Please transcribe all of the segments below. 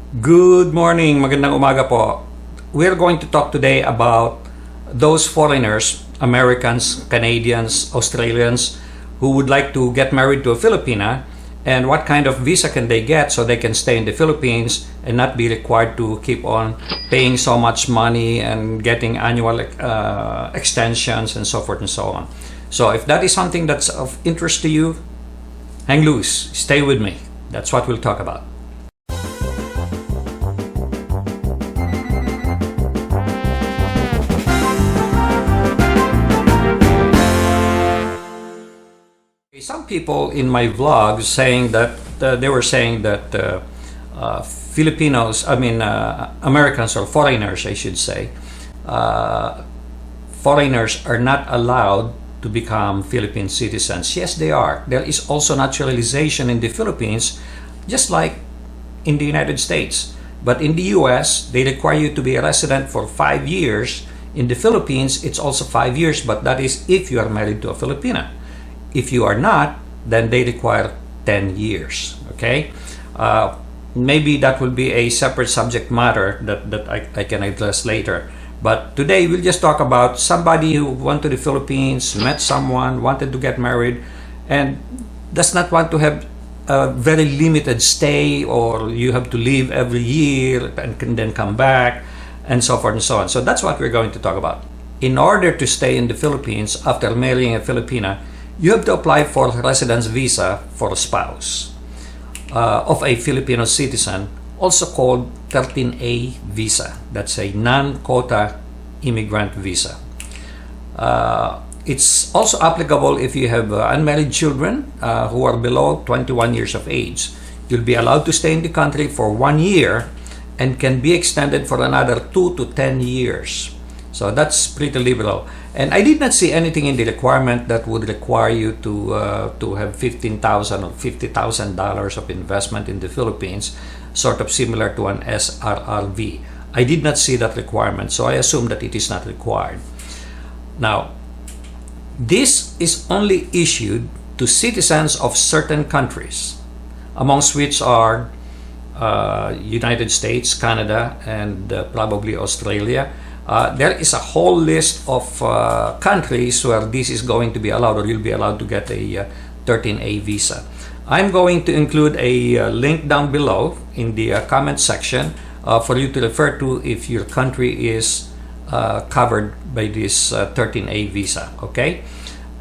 Good morning, magandang umaga po. We're going to talk today about those foreigners, Americans, Canadians, Australians, who would like to get married to a Filipina, and what kind of visa can they get so they can stay in the Philippines and not be required to keep on paying so much money and getting annual extensions and so forth and so on. So if that is something that's of interest to you, hang loose, stay with me. That's what we'll talk about. Some people in my vlog saying that they were saying that Filipinos, Americans or foreigners, I should say, foreigners are not allowed to become Philippine citizens. Yes, they are. There is also naturalization in the Philippines, just like in the United States. But in the US, they require you to be a resident for 5 years. In the Philippines, it's also 5 years, but that is if you are married to a Filipina. If you are not, then they require 10 years. Okay? Maybe that will be a separate subject matter that I can address later. But today we'll just talk about somebody who went to the Philippines, met someone, wanted to get married, and does not want to have a very limited stay, or you have to leave every year and can then come back, and so forth and so on. So that's what we're going to talk about. In order to stay in the Philippines after marrying a Filipina, you have to apply for a residence visa for a spouse of a Filipino citizen, also called 13A visa. That's a Non-Quota Immigrant Visa. It's also applicable if you have unmarried children who are below 21 years of age. You'll be allowed to stay in the country for 1 year and can be extended for another 2 to 10 years. So that's pretty liberal. And I did not see anything in the requirement that would require you to have $15,000 or $50,000 of investment in the Philippines, sort of similar to an SRRV. I did not see that requirement, so I assume that it is not required. Now, this is only issued to citizens of certain countries, amongst which are United States, Canada, and probably Australia. There is a whole list of countries where this is going to be allowed, or you'll be allowed to get a 13A visa. I'm going to include a link down below in the comment section for you to refer to if your country is covered by this 13A visa, okay?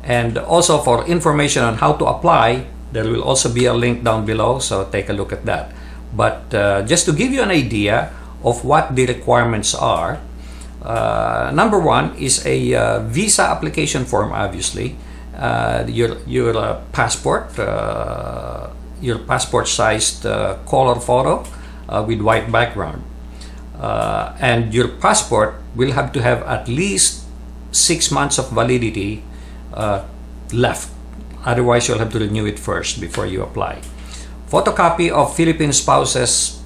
And also for information on how to apply, there will also be a link down below, so take a look at that. But just to give you an idea of what the requirements are, number one is a visa application form, obviously. Your passport, your passport-sized color photo with white background. And your passport will have to have at least 6 months of validity left. Otherwise, you'll have to renew it first before you apply. Photocopy of Filipino spouse's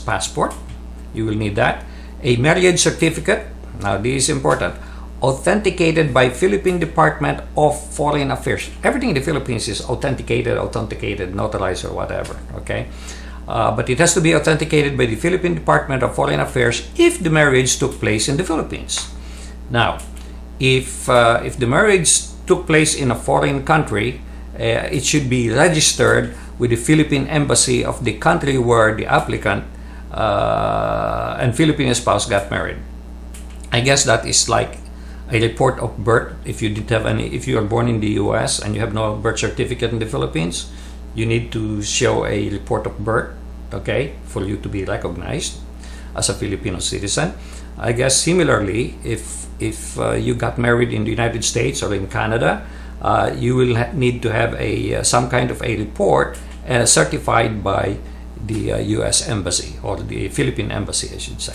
passport. You will need that. A marriage certificate. Now, this is important. Authenticated by Philippine Department of Foreign Affairs. Everything in the Philippines is authenticated, notarized, or whatever. Okay, but it has to be authenticated by the Philippine Department of Foreign Affairs if the marriage took place in the Philippines. Now, if the marriage took place in a foreign country, it should be registered with the Philippine Embassy of the country where the applicant and Filipino spouse got married. I guess that is like a report of birth. If you didn't have any, if you are born in the US and you have no birth certificate in the Philippines, you need to show a report of birth, okay, for you to be recognized as a Filipino citizen. I guess similarly, if you got married in the United States or in Canada, you will need to have some kind of a report certified by the US Embassy, or the Philippine Embassy, I should say.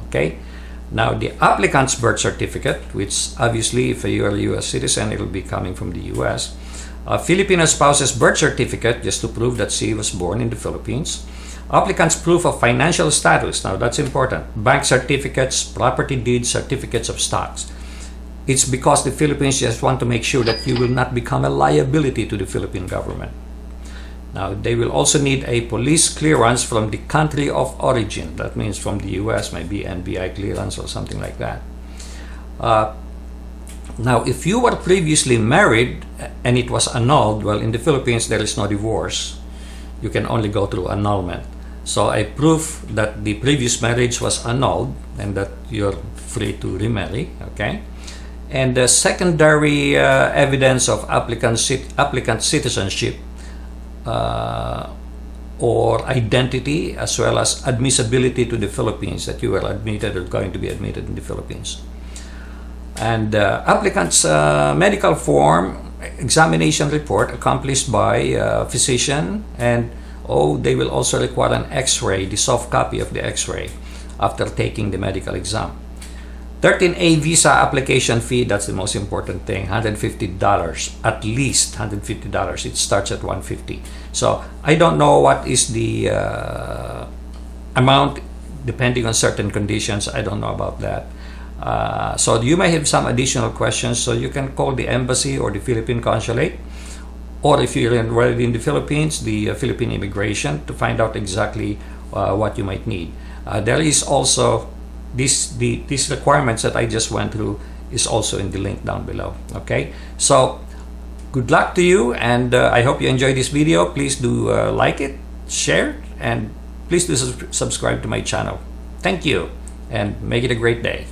Okay? Now, the applicant's birth certificate, which obviously if you are a US citizen, it will be coming from the US. Filipino spouse's birth certificate, just to prove that she was born in the Philippines. Applicant's proof of financial status. Now, that's important. Bank certificates, property deeds, certificates of stocks. It's because the Philippines just want to make sure that you will not become a liability to the Philippine government. Now, they will also need a police clearance from the country of origin. That means from the US, maybe NBI clearance or something like that. Now, if you were previously married and it was annulled, well, in the Philippines, there is no divorce. You can only go through annulment. So a proof that the previous marriage was annulled and that you're free to remarry, okay? And the secondary evidence of applicant citizenship or identity, as well as admissibility to the Philippines, that you were admitted or going to be admitted in the Philippines. And applicant's medical form examination report accomplished by a physician, and they will also require an x-ray, the soft copy of the x-ray after taking the medical exam. 13A visa application fee, that's the most important thing, $150, at least $150. It starts at $150. So I don't know what is the amount depending on certain conditions. I don't know about that. So you may have some additional questions, so you can call the embassy or the Philippine consulate, or if you're already in the Philippines, the Philippine immigration, to find out exactly what you might need. There is also these requirements that I just went through is also in the link down below. Okay, so good luck to you, and I hope you enjoyed this video. Please do like it, share, and please do subscribe to my channel. Thank you, and make it a great day.